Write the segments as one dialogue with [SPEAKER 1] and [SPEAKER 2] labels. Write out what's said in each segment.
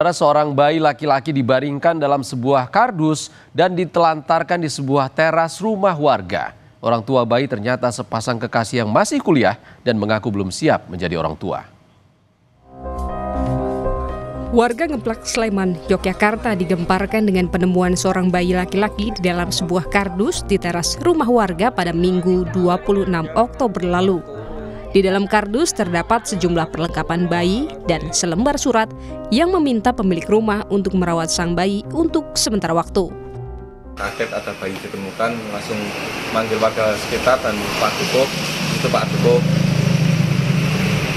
[SPEAKER 1] Seorang bayi laki-laki dibaringkan dalam sebuah kardus dan ditelantarkan di sebuah teras rumah warga. Orang tua bayi ternyata sepasang kekasih yang masih kuliah dan mengaku belum siap menjadi orang tua.
[SPEAKER 2] Warga Ngeplak, Sleman, Yogyakarta digemparkan dengan penemuan seorang bayi laki-laki di dalam sebuah kardus di teras rumah warga pada Minggu 26 Oktober lalu. Di dalam kardus terdapat sejumlah perlengkapan bayi dan selembar surat yang meminta pemilik rumah untuk merawat sang bayi untuk sementara waktu.
[SPEAKER 3] Kaget ada bayi ditemukan, langsung manggil warga sekitar dan Pak Dukuh, itu Pak Dukuh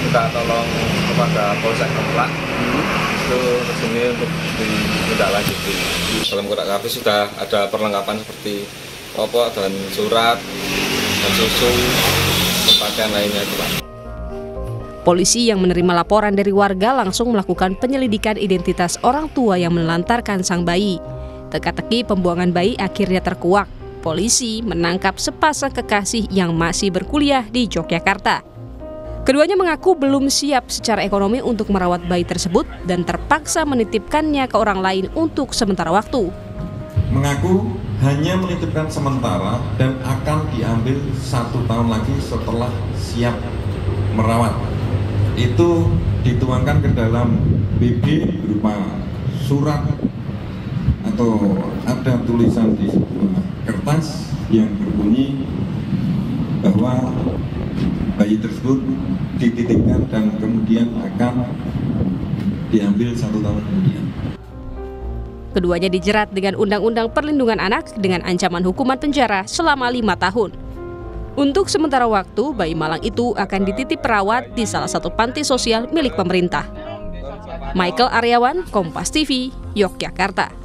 [SPEAKER 3] minta tolong kepada Polsek Ngeplak, itu resmi untuk ditindaklanjuti. Dalam kotak kardus sudah ada perlengkapan seperti popok dan surat dan susu, pakaian lainnya itu, Pak.
[SPEAKER 2] Polisi yang menerima laporan dari warga langsung melakukan penyelidikan identitas orang tua yang menelantarkan sang bayi. Teka-teki pembuangan bayi akhirnya terkuak. Polisi menangkap sepasang kekasih yang masih berkuliah di Yogyakarta. Keduanya mengaku belum siap secara ekonomi untuk merawat bayi tersebut dan terpaksa menitipkannya ke orang lain untuk sementara waktu.
[SPEAKER 4] Mengaku hanya menitipkan sementara dan akan diambil 1 tahun lagi setelah siap merawat. Itu dituangkan ke dalam BB berupa surat atau ada tulisan di sebuah kertas yang berbunyi bahwa bayi tersebut dititipkan dan kemudian akan diambil 1 tahun kemudian.
[SPEAKER 2] Keduanya dijerat dengan Undang-Undang Perlindungan Anak dengan ancaman hukuman penjara selama 5 tahun. Untuk sementara waktu, bayi malang itu akan dititip perawat di salah satu panti sosial milik pemerintah. Michael Aryawan, Kompas TV, Yogyakarta.